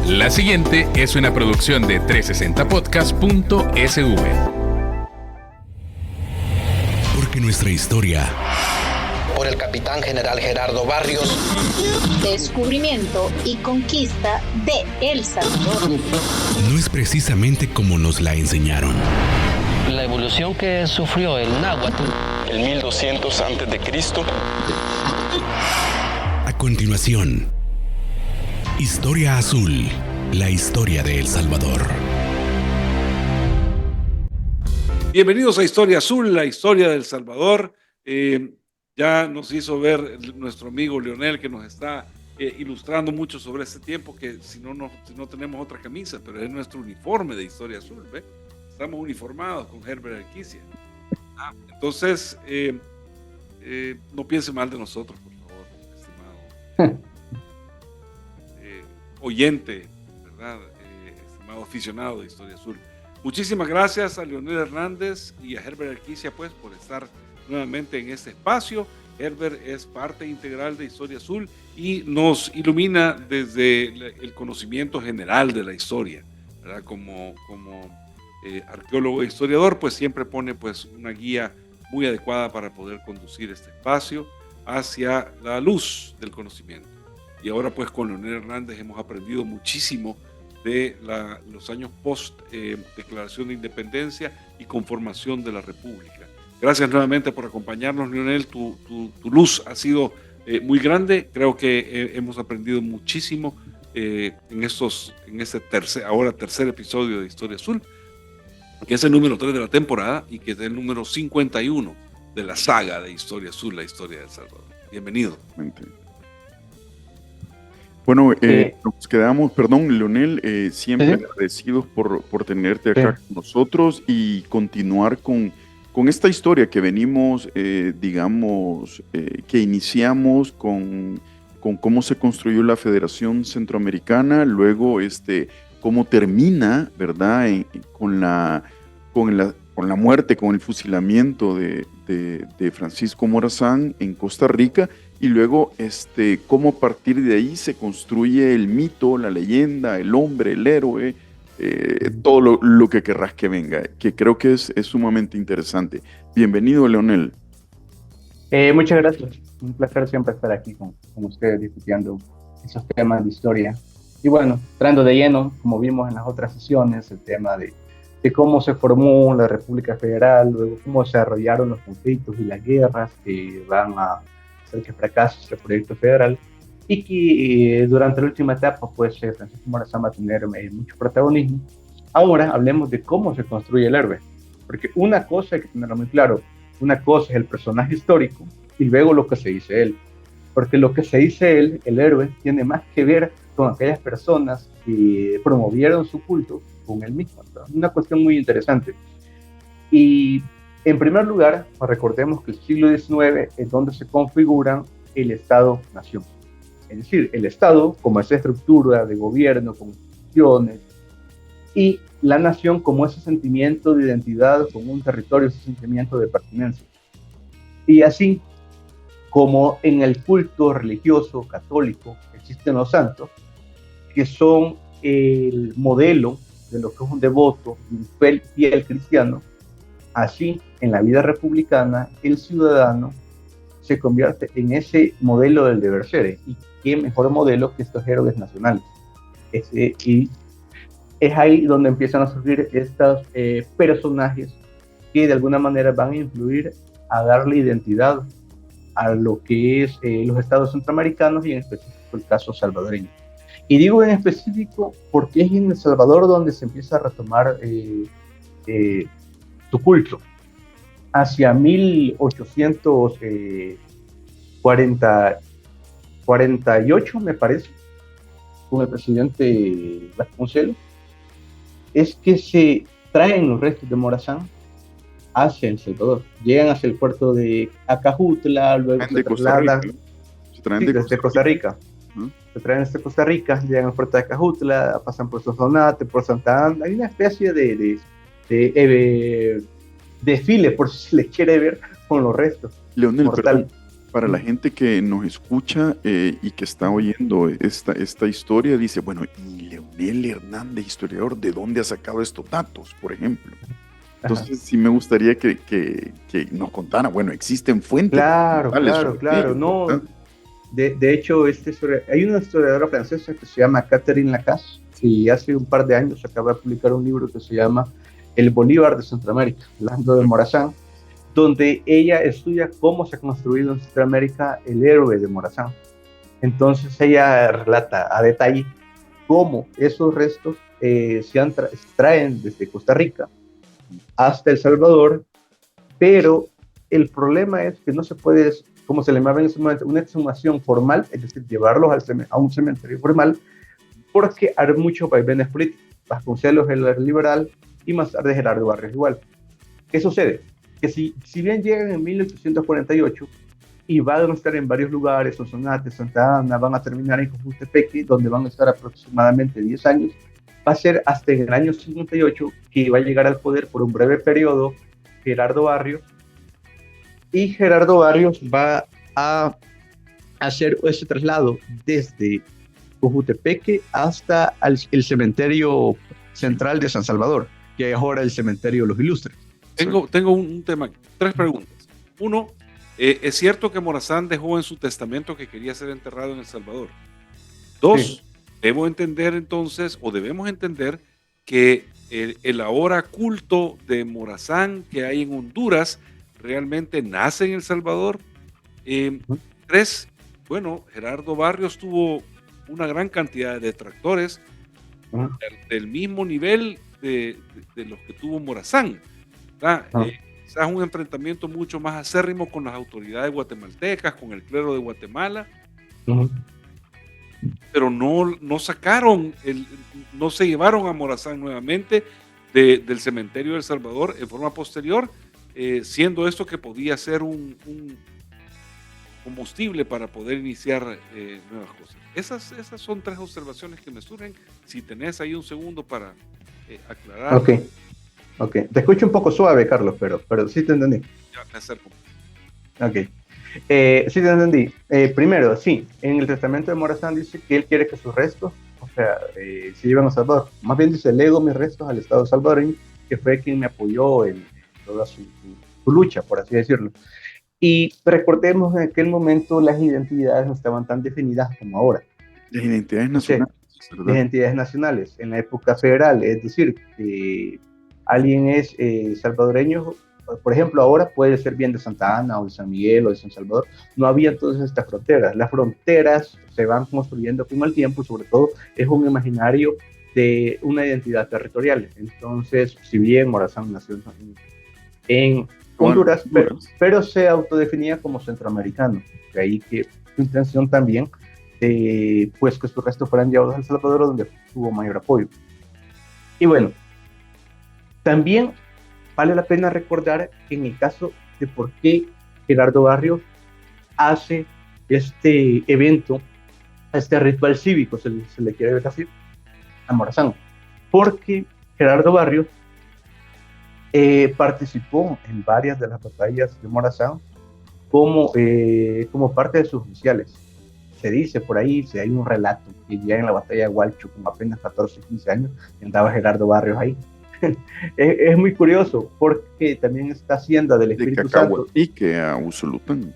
La siguiente es una producción de 360podcast.sv. Porque nuestra historia... Por el capitán general Gerardo Barrios. Descubrimiento y conquista de El Salvador. No es precisamente como nos la enseñaron. La evolución que sufrió el náhuatl. El 1200 a.C. A continuación, Historia Azul, la historia de El Salvador. Bienvenidos a Historia Azul, la historia de El Salvador. Ya nos hizo ver nuestro amigo Leonel, que nos está ilustrando mucho sobre este tiempo, que si no tenemos otra camisa, pero es nuestro uniforme de Historia Azul, ¿ve? Estamos uniformados con Herbert Arquicia. Entonces, no piense mal de nosotros, por favor, estimado oyente, ¿verdad? Estimado aficionado de Historia Azul. Muchísimas gracias a Leonel Hernández y a Herbert Arquicia, pues, por estar nuevamente en este espacio. Herbert es parte integral de Historia Azul y nos ilumina desde el conocimiento general de la historia, ¿verdad? Como arqueólogo e historiador, pues siempre pone pues una guía muy adecuada para poder conducir este espacio hacia la luz del conocimiento. Y ahora pues con Leonel Hernández hemos aprendido muchísimo de los años post declaración de independencia y conformación de la República. Gracias nuevamente por acompañarnos, Leonel. Tu luz ha sido muy grande. Creo que hemos aprendido muchísimo en este tercer episodio de Historia Azul, que es el número 3 de la temporada y que es el número 51 de la saga de Historia Azul, la historia de El Salvador. Bienvenido. Bueno, nos quedamos, perdón, Leonel, siempre agradecidos por tenerte acá con nosotros y continuar con esta historia que venimos, que iniciamos con cómo se construyó la Federación Centroamericana, luego cómo termina, ¿verdad?, con la muerte, con el fusilamiento de Francisco Morazán en Costa Rica, y luego cómo a partir de ahí se construye el mito, la leyenda, el hombre, el héroe, todo lo que querrás que venga, que creo que es sumamente interesante. Bienvenido, Leonel. Muchas gracias. Un placer siempre estar aquí con ustedes discutiendo esos temas de historia. Y bueno, entrando de lleno, como vimos en las otras sesiones, el tema de cómo se formó la República Federal, luego cómo se desarrollaron los conflictos y las guerras que van a hacer que fracase este proyecto federal, y que durante la última etapa, pues Francisco Morazán va a tener mucho protagonismo. Ahora hablemos de cómo se construye el héroe, porque una cosa hay que tenerlo muy claro, una cosa es el personaje histórico y luego lo que se dice él, porque lo que se dice él, el héroe, tiene más que ver con aquellas personas que promovieron su culto con él mismo. Entonces, una cuestión muy interesante. Y en primer lugar, recordemos que el siglo XIX es donde se configuran el Estado-Nación. Es decir, el Estado como esa estructura de gobierno, con instituciones, y la nación como ese sentimiento de identidad con un territorio, ese sentimiento de pertenencia. Y así como en el culto religioso católico existen los santos, que son el modelo de lo que es un devoto, un fiel cristiano, así en la vida republicana el ciudadano se convierte en ese modelo del deber ser, y qué mejor modelo que estos héroes nacionales. Y es ahí donde empiezan a surgir estos personajes que de alguna manera van a influir a darle identidad a lo que es los estados centroamericanos y en específico el caso salvadoreño. Y digo en específico porque es en El Salvador donde se empieza a retomar su culto. Hacia 1848, me parece, con el presidente Vasconcelos, es que se traen los restos de Morazán hacia El Salvador. Llegan hacia el puerto de Acajutla, luego se trasladan desde Costa Rica. Se traen desde Costa Rica, llegan al puerto de Acajutla, pasan por Sonsonate, por Santa Ana. Hay una especie de desfile, por si se le quiere ver, con los restos. Leonel, perdón, para la gente que nos escucha y que está oyendo esta historia, dice, bueno, ¿y Leonel Leonel Hernández, historiador, ¿de dónde ha sacado estos datos, por ejemplo? Entonces sí me gustaría que nos contara, bueno, existen fuentes. Claro, no. De hecho, hay una historiadora francesa que se llama Catherine Lacasse, y hace un par de años acaba de publicar un libro que se llama El Bolívar de Centroamérica, hablando de Morazán, donde ella estudia cómo se ha construido en Centroamérica el héroe de Morazán. Entonces ella relata a detalle cómo esos restos se traen desde Costa Rica hasta El Salvador, pero el problema es que no se puede, como se le llamaba en ese momento, una exhumación formal, es decir, llevarlos a un cementerio formal, porque hay muchos vaivenes políticos. Vasconcelos era liberal y más tarde Gerardo Barrios igual. ¿Qué sucede? Que si bien llegan en 1848 y van a estar en varios lugares, Sonsonate, Santa Ana, van a terminar en Cojutepeque, donde van a estar aproximadamente 10 años, va a ser hasta en el año 58 que va a llegar al poder por un breve periodo Gerardo Barrios, y Gerardo Barrios va a hacer ese traslado desde Cojutepeque hasta el cementerio central de San Salvador, que es ahora el cementerio de los Ilustres. Tengo un tema, 3 preguntas. Uno, ¿es cierto que Morazán dejó en su testamento que quería ser enterrado en El Salvador? 2, sí. Debemos entender que el ahora culto de Morazán que hay en Honduras realmente nace en El Salvador. 3, bueno, Gerardo Barrios tuvo una gran cantidad de detractores del mismo nivel de los que tuvo Morazán. Quizás un enfrentamiento mucho más acérrimo con las autoridades guatemaltecas, con el clero de Guatemala, pero no se llevaron a Morazán nuevamente del cementerio de El Salvador en forma posterior, siendo esto que podía ser un combustible para poder iniciar nuevas cosas. Esas son 3 observaciones que me surgen. Si tenés ahí un segundo para aclarar. Ok, te escucho un poco suave, Carlos, pero sí te entendí. Ya me acerco. Ok, sí te entendí. Primero, sí, en el testamento de Morazán dice que él quiere que sus restos, se lleven a Salvador. Más bien dice, lego mis restos al Estado salvadoreño, que fue quien me apoyó en toda su lucha, por así decirlo. Y recordemos en aquel momento las identidades no estaban tan definidas como ahora. Las identidades nacionales. Las identidades nacionales en la época federal, es decir, alguien es salvadoreño, por ejemplo, ahora puede ser bien de Santa Ana o de San Miguel o de San Salvador. No había entonces estas fronteras. Las fronteras se van construyendo con el tiempo y sobre todo es un imaginario de una identidad territorial. Entonces, si bien Morazán nació en Honduras, pero se autodefinía como centroamericano. De ahí que su intención también pues que sus restos fueran llevados a El Salvador, donde tuvo mayor apoyo. Y bueno, también vale la pena recordar que en el caso de por qué Gerardo Barrios hace este evento, este ritual cívico, se le quiere decir, a Morazán, porque Gerardo Barrios participó en varias de las batallas de Morazán como parte de sus oficiales. Se dice por ahí, hay un relato que ya en la batalla de Hualcho, con apenas 14, 15 años, andaba Gerardo Barrios ahí. Es muy curioso porque también esta hacienda del Espíritu Santo. Y que a Usulután.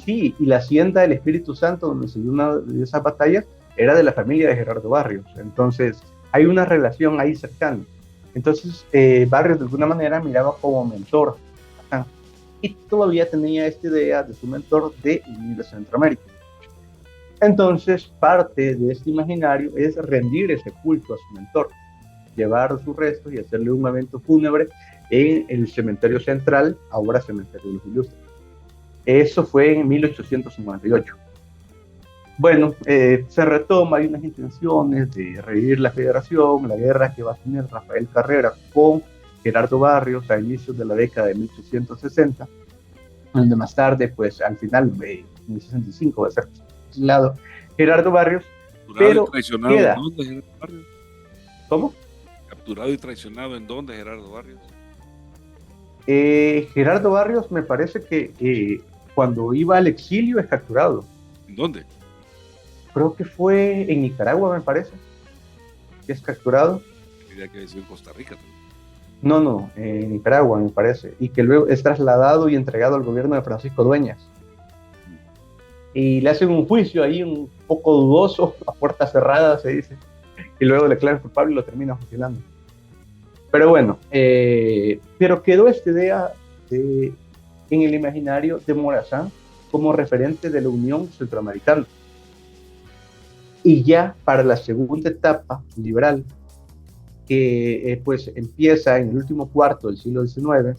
Sí, y la hacienda del Espíritu Santo, donde se dio una de esas batallas, era de la familia de Gerardo Barrios. Entonces, hay una relación ahí cercana. Entonces, Barrios de alguna manera miraba como mentor. Y todavía tenía esta idea de su mentor de unir a Centroamérica. Entonces, parte de este imaginario es rendir ese culto a su mentor, llevar sus restos y hacerle un evento fúnebre en el cementerio central, ahora cementerio de los Ilustres. Eso fue en 1858. Bueno, se retoma, hay unas intenciones de revivir la federación, la guerra que va a tener Rafael Carrera con Gerardo Barrios a inicios de la década de 1860, donde más tarde, pues al final, en 1865 va a ser fusilado Gerardo Barrios, pero queda. ¿En dónde, Gerardo Barrios? ¿Cómo? ¿Capturado y traicionado en dónde, Gerardo Barrios? Gerardo Barrios me parece que cuando iba al exilio es capturado. ¿En dónde? Creo que fue en Nicaragua, me parece. que es capturado. Diría que es en Costa Rica también. No, en Nicaragua me parece, y que luego es trasladado y entregado al gobierno de Francisco Dueñas. Y le hacen un juicio ahí un poco dudoso, a puertas cerradas se dice, y luego le declaran culpable y lo terminan fusilando. Pero bueno, pero quedó esta idea en el imaginario de Morazán como referente de la Unión Centroamericana. Y ya para la segunda etapa liberal, que pues empieza en el último cuarto del siglo XIX,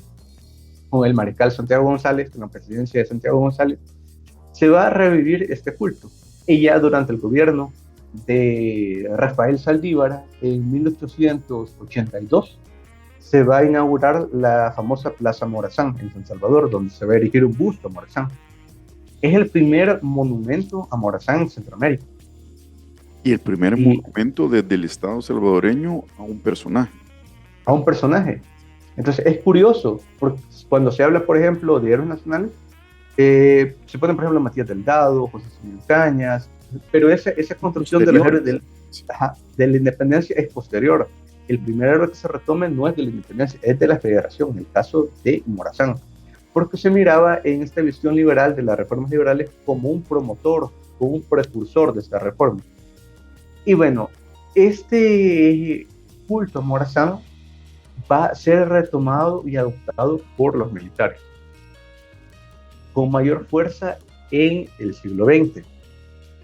con el mariscal Santiago González, con la presidencia de Santiago González, se va a revivir este culto. Y ya durante el gobierno de Rafael Saldívar, en 1882, se va a inaugurar la famosa Plaza Morazán en San Salvador, donde se va a erigir un busto a Morazán. Es el primer monumento a Morazán en Centroamérica. Y el primer monumento desde el Estado salvadoreño a un personaje. A un personaje. Entonces es curioso, porque cuando se habla, por ejemplo, de héroes nacionales, se ponen, por ejemplo, Matías Delgado, José Simón Cañas, pero esa construcción de los héroes de la independencia es posterior. El primer héroe que se retome no es de la independencia, es de la federación, en el caso de Morazán, porque se miraba en esta visión liberal de las reformas liberales como un promotor, como un precursor de esta reforma. Y bueno, este culto a Morazán va a ser retomado y adoptado por los militares con mayor fuerza en el siglo XX.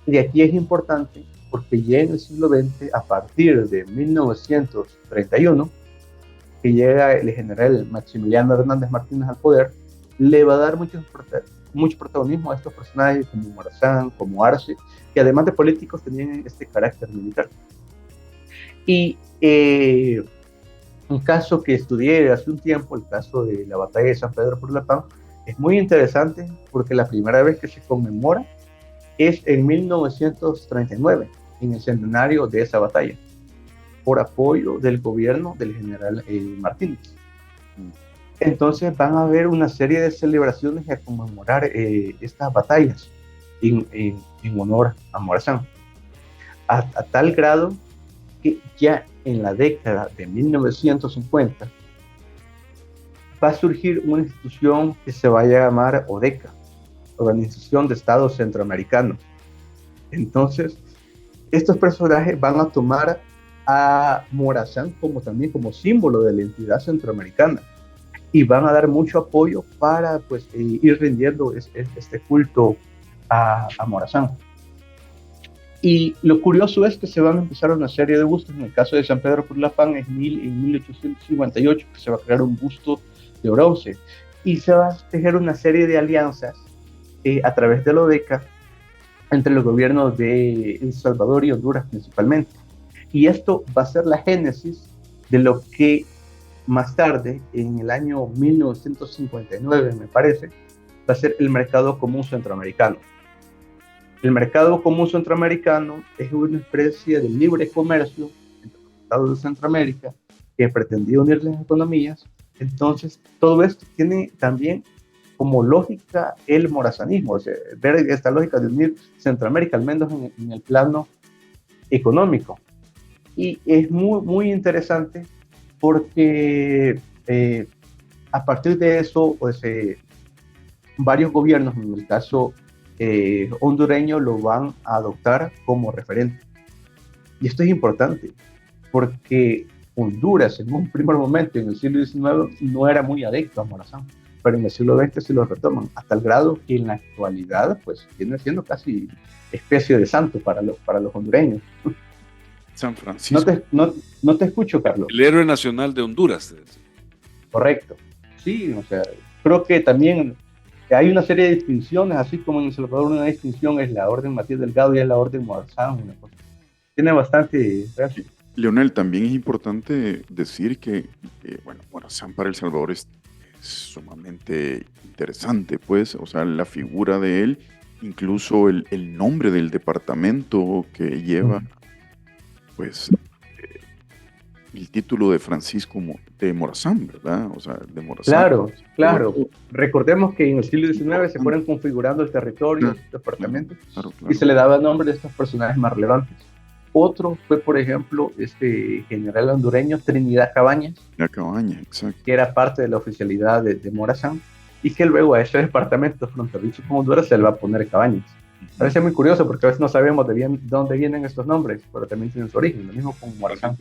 Y aquí es importante porque ya en el siglo XX, a partir de 1931, que llega el general Maximiliano Hernández Martínez al poder, le va a dar mucho protagonismo a estos personajes como Morazán, como Arce, que además de políticos tenían este carácter militar. Y un caso que estudié hace un tiempo, el caso de la batalla de San Pedro por la Paz, es muy interesante porque la primera vez que se conmemora es en 1939, en el centenario de esa batalla, por apoyo del gobierno del general Martínez. Entonces van a haber una serie de celebraciones a conmemorar estas batallas en honor a Morazán, a tal grado que ya en la década de 1950 va a surgir una institución que se va a llamar ODECA, Organización de Estados Centroamericanos. Entonces, estos personajes van a tomar a Morazán también como símbolo de la entidad centroamericana y van a dar mucho apoyo para pues, ir rindiendo este culto a Morazán. Y lo curioso es que se van a empezar una serie de bustos. En el caso de San Pedro Purlapán en 1858, que se va a crear un busto de bronce y se va a tejer una serie de alianzas a través de la ODECA entre los gobiernos de El Salvador y Honduras principalmente. Y esto va a ser la génesis de lo que más tarde, en el año 1959, me parece, va a ser el Mercado Común Centroamericano. El Mercado Común Centroamericano es una especie de libre comercio entre los estados de Centroamérica que pretendía unir las economías. Entonces, todo esto tiene también como lógica el morazanismo, o sea, ver esta lógica de unir Centroamérica, al menos en el plano económico. Y es muy, muy interesante porque a partir de eso, pues, varios gobiernos, en el caso hondureño, lo van a adoptar como referente. Y esto es importante porque Honduras en un primer momento en el siglo XIX no era muy adicto a Morazán, pero en el siglo XX sí lo retoman, hasta el grado que en la actualidad pues viene siendo casi especie de santo para los hondureños. San Francisco. No te escucho, Carlos. El héroe nacional de Honduras. Correcto. Sí, o sea, creo que también hay una serie de distinciones, así como en El Salvador una distinción es la Orden Matías Delgado y es la Orden Morazán. Tiene bastante gracia. Leonel, también es importante decir que, bueno, Morazán para El Salvador es sumamente interesante, pues, o sea, la figura de él, incluso el nombre del departamento que lleva, pues, el título de Francisco de Morazán, ¿verdad? O sea, de Morazán. Claro. Recordemos que en el siglo XIX se fueron configurando el territorio, los departamentos, y se le daba nombre a estos personajes más relevantes. Otro fue, por ejemplo, este general hondureño Trinidad Cabañas, La cabaña, exacto. que era parte de la oficialidad de Morazán, y que luego a ese departamento fronterizo con Honduras se le va a poner Cabañas. A veces es muy curioso porque a veces no sabemos de dónde vienen estos nombres, pero también tienen su origen, lo mismo con Morazán.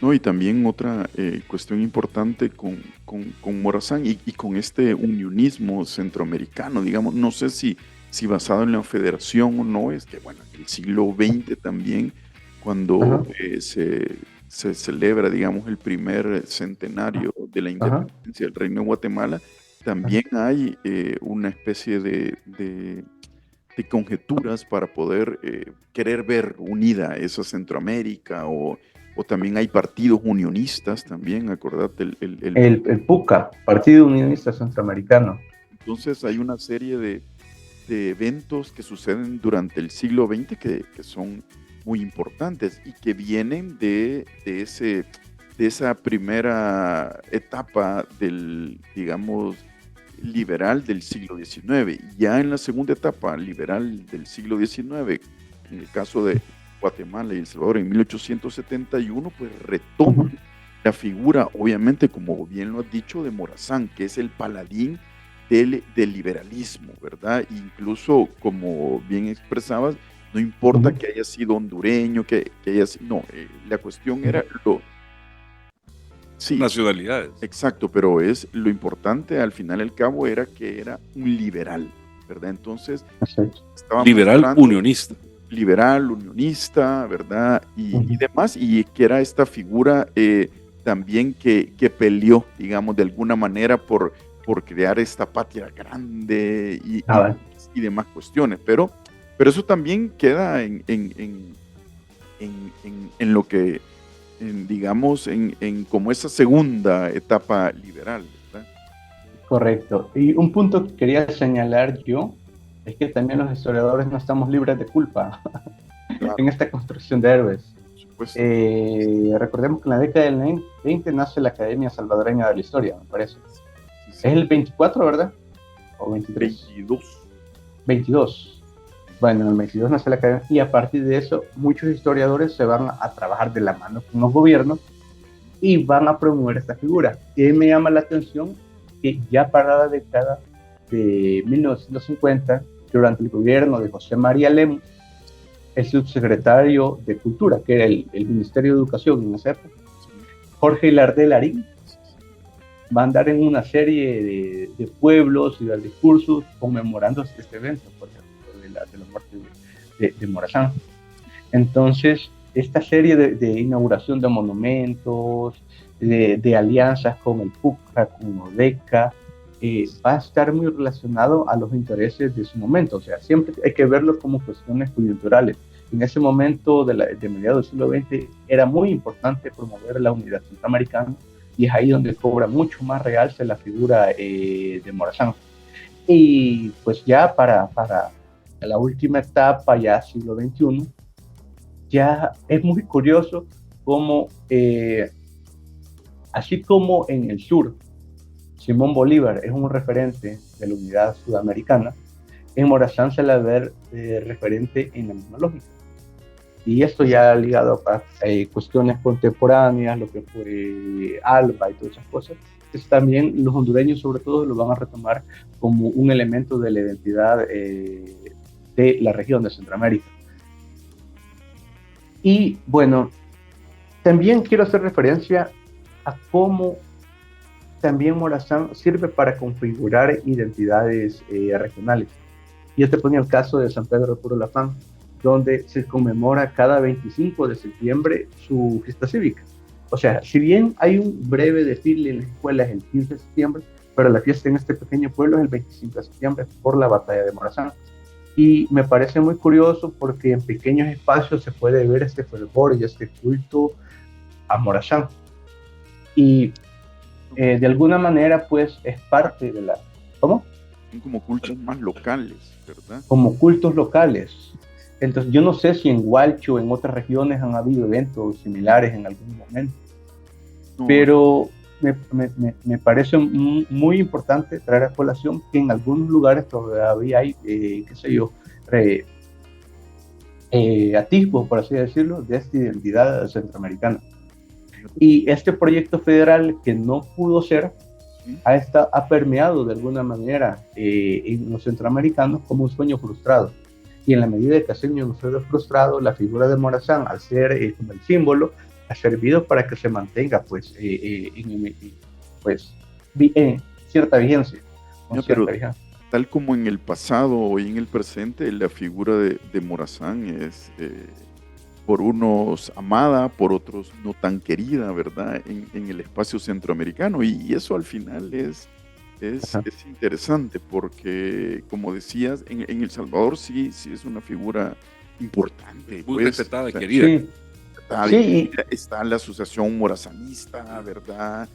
No, y también otra cuestión importante con Morazán y con este unionismo centroamericano, digamos, no sé si basado en la federación o no, es que, bueno, el siglo XX también, cuando se celebra, digamos, el primer centenario de la independencia del Reino de Guatemala, también hay una especie de conjeturas para poder querer ver unida esa Centroamérica, o también hay partidos unionistas también, acordate. El PUCA, Partido Unionista Centroamericano. Entonces hay una serie de eventos que suceden durante el siglo XX que son muy importantes y que vienen de esa primera etapa del, digamos, liberal del siglo XIX. Ya en la segunda etapa liberal del siglo XIX, en el caso de Guatemala y El Salvador en 1871, pues retoma la figura, obviamente, como bien lo has dicho, de Morazán, que es el paladín del liberalismo, ¿verdad? Incluso, como bien expresabas, no importa que haya sido hondureño, que haya sido, no, la cuestión era sí, nacionalidades. Exacto, pero lo importante al final y al cabo era que era un liberal, ¿verdad? Entonces, estaba liberal unionista. Liberal, unionista, ¿verdad? Y demás, y que era esta figura también que peleó, digamos, de alguna manera por crear esta patria grande y demás cuestiones, pero eso también queda en lo que, digamos, en como esa segunda etapa liberal, ¿verdad? Correcto. Y un punto que quería señalar yo es que también los historiadores no estamos libres de culpa en esta construcción de héroes. Recordemos que en la década del 20 nace la Academia Salvadoreña de la Historia, me parece. Es el 24, ¿verdad? ¿O 23? 22. Bueno, en el 22 nace la Academia y a partir de eso muchos historiadores se van a trabajar de la mano con los gobiernos y van a promover esta figura. Y me llama la atención que ya para la década de 1950, durante el gobierno de José María Lemus, el subsecretario de Cultura, que era el Ministerio de Educación en esa época, Jorge Hilar de Larín, va a andar en una serie de pueblos y de discursos conmemorando este evento, por ejemplo, de la muerte de Morazán. Entonces, esta serie de inauguración de monumentos, de alianzas con el PUCA, con ODECA, va a estar muy relacionado a los intereses de su momento. O sea, siempre hay que verlo como cuestiones coyunturales. En ese momento de mediados del siglo XX era muy importante promover la unidad centroamericana y es ahí donde cobra mucho más realce la figura de Morazán. Y pues ya para la última etapa, ya siglo XXI, ya es muy curioso cómo, así como en el sur, Simón Bolívar es un referente de la unidad sudamericana, en Morazán se la ve referente en la misma lógica. Y esto ya ligado a cuestiones contemporáneas, lo que fue ALBA y todas esas cosas, que también los hondureños sobre todo lo van a retomar como un elemento de la identidad de la región de Centroamérica. Y bueno, también quiero hacer referencia a cómo también Morazán sirve para configurar identidades regionales. Y te ponía el caso de San Pedro de Purulafán, donde se conmemora cada 25 de septiembre su fiesta cívica. O sea, si bien hay un breve desfile en las escuelas el 15 de septiembre, pero la fiesta en este pequeño pueblo es el 25 de septiembre por la batalla de Morazán. Y me parece muy curioso porque en pequeños espacios se puede ver este fervor y este culto a Morazán. Y de alguna manera, pues, es parte de la... ¿Cómo? Son como cultos más locales, ¿verdad? Como cultos locales. Entonces, yo no sé si en Hualcho o en otras regiones han habido eventos similares en algún momento. No. Pero me parece muy importante traer a colación que en algunos lugares todavía hay, qué sé yo, atisbos, por así decirlo, de esta identidad centroamericana. Y este proyecto federal que no pudo ser, ha permeado de alguna manera en los centroamericanos como un sueño frustrado. Y en la medida que ha sido un sueño frustrado, la figura de Morazán, al ser como el símbolo, ha servido para que se mantenga pues, cierta vigencia. No, pero tal como en el pasado y en el presente, la figura de Morazán es por unos amada, por otros no tan querida, ¿verdad? En el espacio centroamericano. Y eso al final es interesante porque, como decías, en El Salvador sí es una figura importante. Muy pues, respetada y querida. Sí. Está la asociación morazanista, ¿verdad?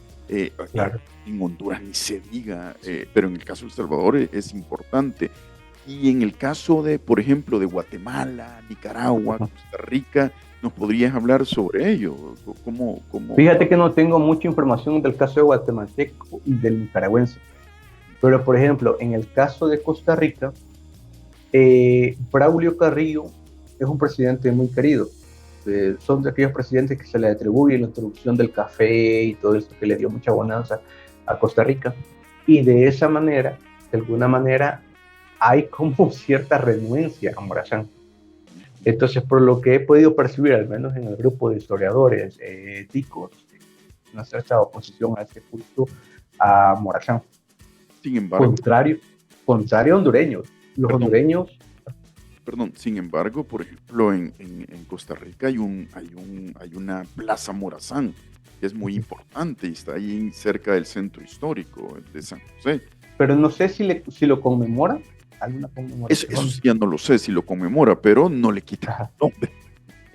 Claro. En Honduras ni se diga, pero en el caso de El Salvador es importante. Y en el caso de, por ejemplo, de Guatemala, Nicaragua, Costa Rica, ¿nos podrías hablar sobre ello? ¿Cómo? Fíjate que no tengo mucha información del caso de guatemalteco y del nicaragüense. Pero, por ejemplo, en el caso de Costa Rica, Braulio Carrillo es un presidente muy querido. Son de aquellos presidentes que se le atribuye la introducción del café y todo esto que le dio mucha bonanza a Costa Rica. Y de esa manera, de alguna manera, hay como cierta renuencia a Morazán. Entonces, por lo que he podido percibir, al menos en el grupo de historiadores ticos, una cierta oposición a este culto a Morazán. Sin embargo, contrario a hondureños. Los hondureños... Perdón, sin embargo, por ejemplo, en Costa Rica hay una Plaza Morazán, que es muy importante y está ahí cerca del centro histórico de San José. Pero no sé si lo conmemora. ¿Alguna conmemoración? Eso sí, ya no lo sé si lo conmemora, pero no le quita el nombre.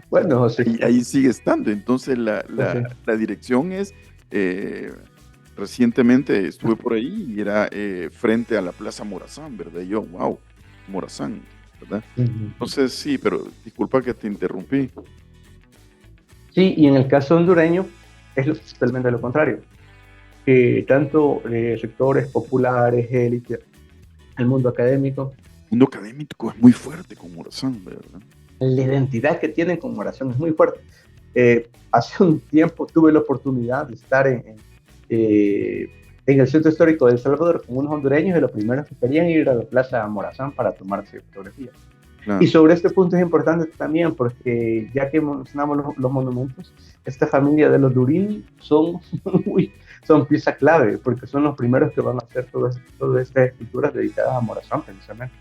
Bueno, sí. Y ahí sigue estando. Entonces la dirección es, recientemente estuve por ahí y era frente a la Plaza Morazán, ¿verdad? Y yo, wow, Morazán, ¿verdad? Entonces sí, pero disculpa que te interrumpí. Sí, y en el caso hondureño es totalmente lo contrario. Que tanto sectores populares, élites, el mundo académico. El mundo académico es muy fuerte con Morazán, ¿verdad? La identidad que tienen con Morazán es muy fuerte. Hace un tiempo tuve la oportunidad de estar en el centro histórico de El Salvador con unos hondureños y los primeros que querían ir a la Plaza Morazán para tomarse fotografías. Claro. Y sobre este punto es importante también porque ya que mencionamos los monumentos, esta familia de los Durini son pieza clave porque son los primeros que van a hacer todas estas esculturas dedicadas a Morazán precisamente.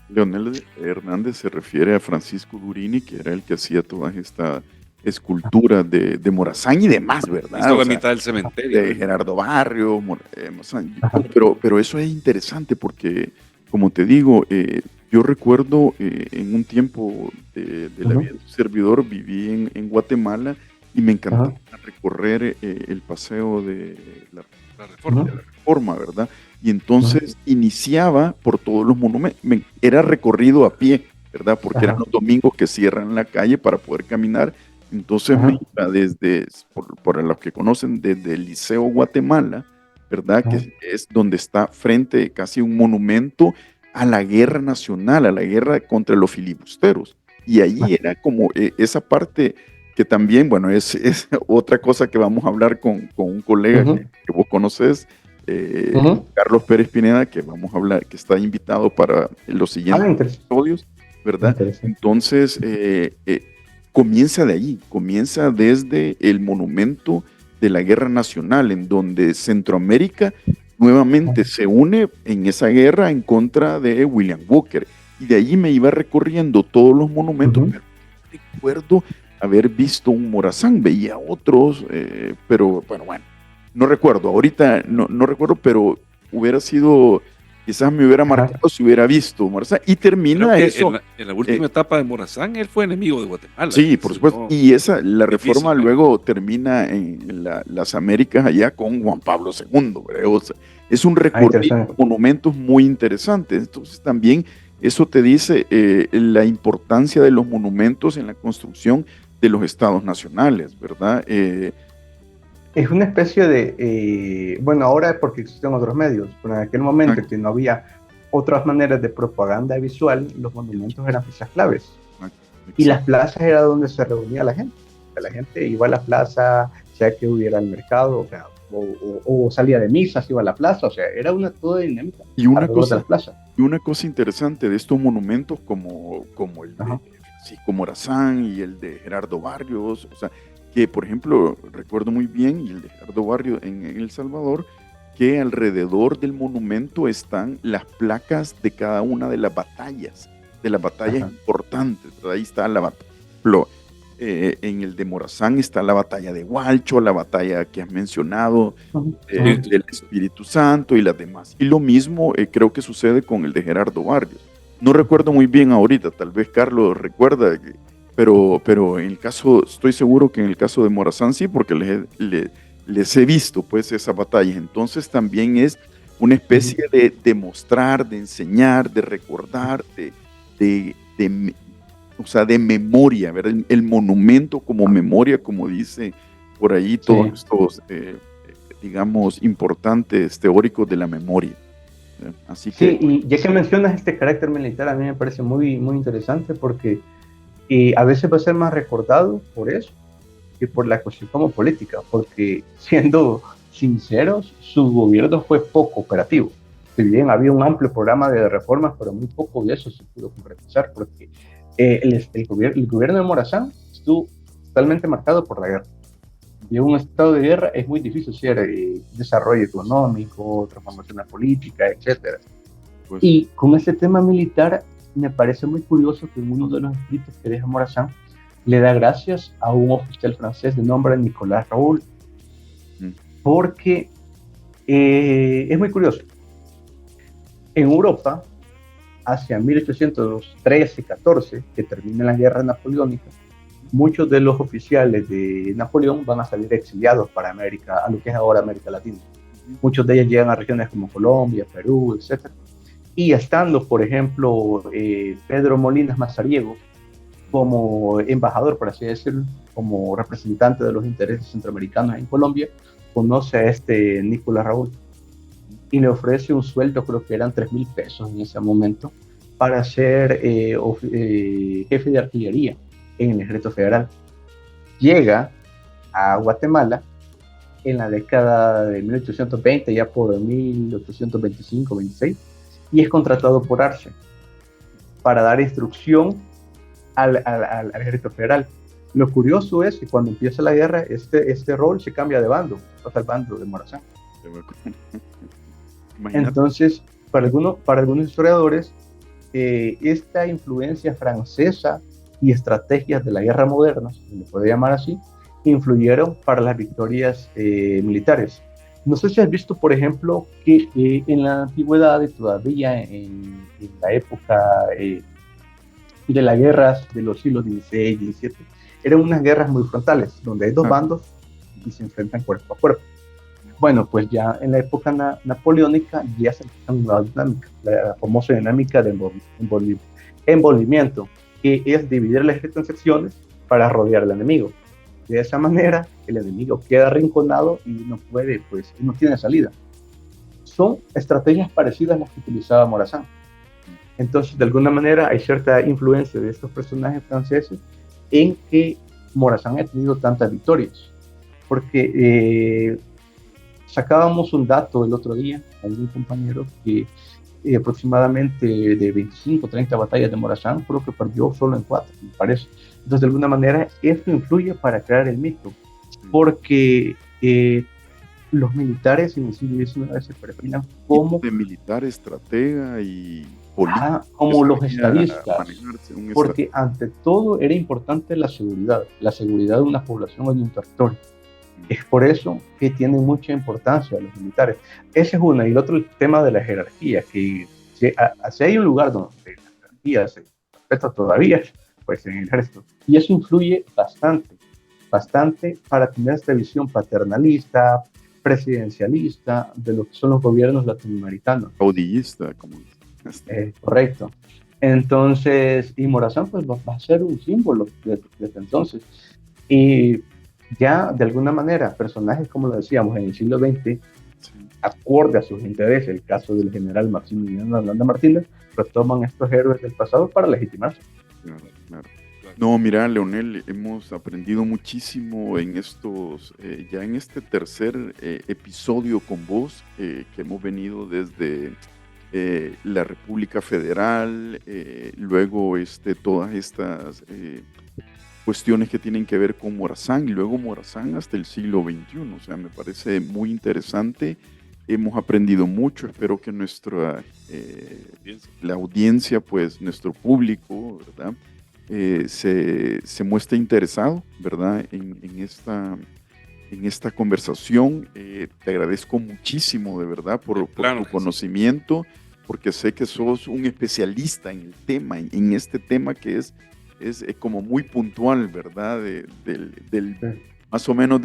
Leonel Hernández se refiere a Francisco Durini, que era el que hacía toda esta escultura de Morazán y demás, ¿verdad? Hizo la mitad del cementerio. De Gerardo Barrio, Morazán. Pero eso es interesante porque, como te digo, yo recuerdo en un tiempo de la vida de un servidor, viví en Guatemala y me encantaba recorrer el paseo de la Reforma, ¿verdad? Y entonces iniciaba por todos los monumentos, era recorrido a pie, ¿verdad? Porque eran los domingos que cierran la calle para poder caminar. Entonces me iba desde, por los que conocen, desde el Liceo Guatemala, ¿verdad? Que es donde está frente casi un monumento a la guerra nacional, a la guerra contra los filibusteros. Y ahí era como esa parte que también, bueno, es otra cosa que vamos a hablar con un colega que vos conoces, Carlos Pérez Pineda, que vamos a hablar, que está invitado para los siguientes episodios, ¿verdad? Entonces, comienza de ahí, comienza desde el monumento de la guerra nacional, en donde Centroamérica nuevamente se une en esa guerra en contra de William Booker. Y de ahí me iba recorriendo todos los monumentos, pero recuerdo haber visto un Morazán, veía otros, pero bueno, no recuerdo, ahorita no recuerdo, pero hubiera sido, quizás me hubiera marcado si hubiera visto Morazán, y termina eso. En la última etapa de Morazán, él fue enemigo de Guatemala. Sí, por supuesto, y la reforma luego termina en las Américas allá con Juan Pablo II, ¿verdad? O sea, es un recorrido de monumentos muy interesante, entonces también eso te dice la importancia de los monumentos en la construcción de los estados nacionales, ¿verdad? Es una especie de, bueno, ahora es porque existen otros medios, pero en aquel momento que no había otras maneras de propaganda visual, los monumentos eran piezas claves. Y las plazas era donde se reunía la gente. La gente iba a la plaza, sea que hubiera el mercado, o sea, o salía de misa, se iba a la plaza, o sea, era una toda dinámica. Y una cosa interesante de estos monumentos como el de Francisco Morazán y el de Gerardo Barrios, o sea, que por ejemplo, recuerdo muy bien, y el de Gerardo Barrios en El Salvador, que alrededor del monumento están las placas de cada una de las batallas importantes. Ahí está la batalla. En el de Morazán está la batalla de Hualcho, la batalla que has mencionado, del Espíritu Santo y las demás. Y lo mismo creo que sucede con el de Gerardo Barrios. No recuerdo muy bien ahorita, tal vez Carlos recuerda, pero en el caso, estoy seguro que en el caso de Morazán sí, porque les he visto pues esa batalla. Entonces también es una especie de mostrar, de enseñar, de recordar, o sea, de memoria, ¿verdad? El monumento como memoria, como dice por ahí todos estos, digamos, importantes teóricos de la memoria. Así que, y ya que mencionas este carácter militar, a mí me parece muy, muy interesante porque a veces va a ser más recordado por eso que por la cuestión como política, porque siendo sinceros, su gobierno fue poco operativo. Si bien había un amplio programa de reformas, pero muy poco de eso se pudo concretizar porque el gobierno de Morazán estuvo totalmente marcado por la guerra. Y en un estado de guerra es muy difícil hacer desarrollo económico, transformación política, etc. Pues, y con este tema militar, me parece muy curioso que en uno de los escritos que deja Morazán le da gracias a un oficial francés de nombre Nicolas Raoul, porque es muy curioso. En Europa, hacia 1813-14, que termina la guerra napoleónica, muchos de los oficiales de Napoleón van a salir exiliados para América, a lo que es ahora América Latina. Muchos de ellos llegan a regiones como Colombia, Perú, etc. Y estando, por ejemplo, Pedro Molinas Mazariego como embajador, por así decirlo, como representante de los intereses centroamericanos en Colombia, conoce a este Nicolas Raoul y le ofrece un sueldo, creo que eran 3,000 pesos en ese momento, para ser jefe de artillería en el Ejército Federal. Llega a Guatemala en la década de 1820, ya por 1825-26, y es contratado por Arce para dar instrucción al Ejército Federal. Lo curioso es que cuando empieza la guerra, este rol se cambia de bando, pasa al bando de Morazán. Entonces, para algunos historiadores, esta influencia francesa y estrategias de la guerra moderna, se le puede llamar así, influyeron para las victorias militares. No sé si has visto, por ejemplo, que en la antigüedad y todavía en la época de las guerras de los siglos XVI y XVII, eran unas guerras muy frontales, donde hay dos bandos y se enfrentan cuerpo a cuerpo. Bueno, pues ya en la época napoleónica ya se empezó una nueva dinámica, la famosa dinámica de envolvimiento, que es dividir el ejército en secciones para rodear al enemigo. De esa manera, el enemigo queda arrinconado y no puede, pues, no tiene salida. Son estrategias parecidas a las que utilizaba Morazán. Entonces, de alguna manera, hay cierta influencia de estos personajes franceses en que Morazán ha tenido tantas victorias. Porque sacábamos un dato el otro día, algún compañero, que aproximadamente de 25 o 30 batallas de Morazán, creo que perdió solo en 4, me parece. Entonces, de alguna manera, esto influye para crear el mito, porque los militares en el siglo XIX se perfilan como... de militar, estratega y político. Como los estadistas, porque ante todo era importante la seguridad de una población o de un territorio. Es por eso que tiene mucha importancia los militares. Ese es una. Y el otro, el tema de la jerarquía, que si hay un lugar donde la jerarquía se respeta todavía, pues en el ejército. Y eso influye bastante para tener esta visión paternalista, presidencialista de lo que son los gobiernos latinoamericanos. Caudillista, como correcto. Entonces, y Morazán pues va a ser un símbolo desde entonces. Y ya de alguna manera, personajes como lo decíamos en el siglo XX, acorde a sus intereses, el caso del general Maximiliano Landa Martínez, retoman estos héroes del pasado para legitimarse. Claro. No, mira, Leonel, hemos aprendido muchísimo en estos, ya en este tercer episodio con vos, que hemos venido desde la República Federal, luego todas estas cuestiones que tienen que ver con Morazán, y luego Morazán hasta el siglo XXI. O sea, me parece muy interesante. Hemos aprendido mucho. Espero que la audiencia, pues nuestro público, ¿verdad? Se muestre interesado, ¿verdad? En esta conversación. Te agradezco muchísimo, de verdad, por tu conocimiento, porque sé que sos un especialista en el tema, en este tema que es como muy puntual, ¿verdad? Más o menos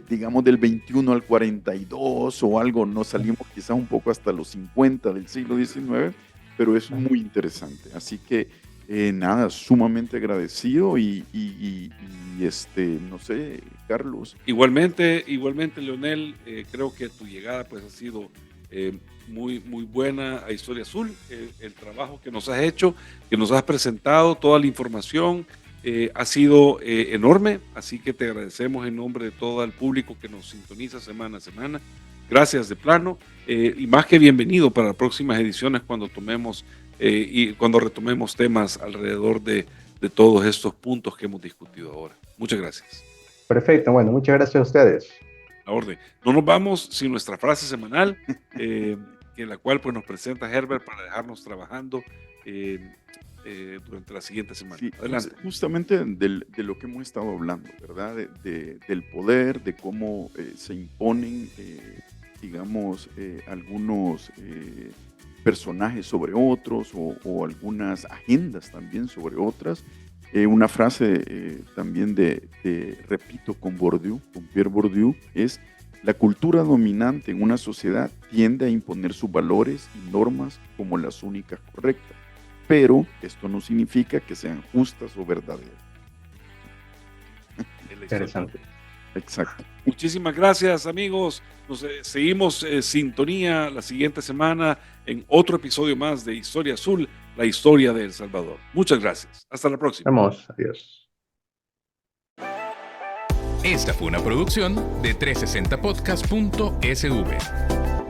digamos, del 21 al 42 o algo. Nos salimos quizás un poco hasta los 50 del siglo XIX, pero es muy interesante. Así que, nada, sumamente agradecido y no sé, Carlos. Igualmente, Leonel, creo que tu llegada pues ha sido muy, muy buena a Historia Azul. El trabajo que nos has hecho, que nos has presentado, toda la información ha sido enorme, así que te agradecemos en nombre de todo el público que nos sintoniza semana a semana. Gracias de plano, y más que bienvenido para las próximas ediciones cuando retomemos temas alrededor de todos estos puntos que hemos discutido ahora. Muchas gracias. Perfecto, bueno, muchas gracias a ustedes. La orden. No nos vamos sin nuestra frase semanal, en la cual pues nos presenta Herbert para dejarnos trabajando durante la siguiente semana. Sí, adelante. Justamente de lo que hemos estado hablando, ¿verdad? Del poder, de cómo se imponen, digamos, algunos personajes sobre otros o algunas agendas también sobre otras. Una frase también repito, con Pierre Bourdieu, es: la cultura dominante en una sociedad tiende a imponer sus valores y normas como las únicas correctas, pero esto no significa que sean justas o verdaderas. Interesante. Exacto. Muchísimas gracias, amigos. Nos seguimos sintonía la siguiente semana en otro episodio más de Historia Azul, la historia de El Salvador. Muchas gracias. Hasta la próxima. Vamos, adiós. Esta fue una producción de 360podcast.sv.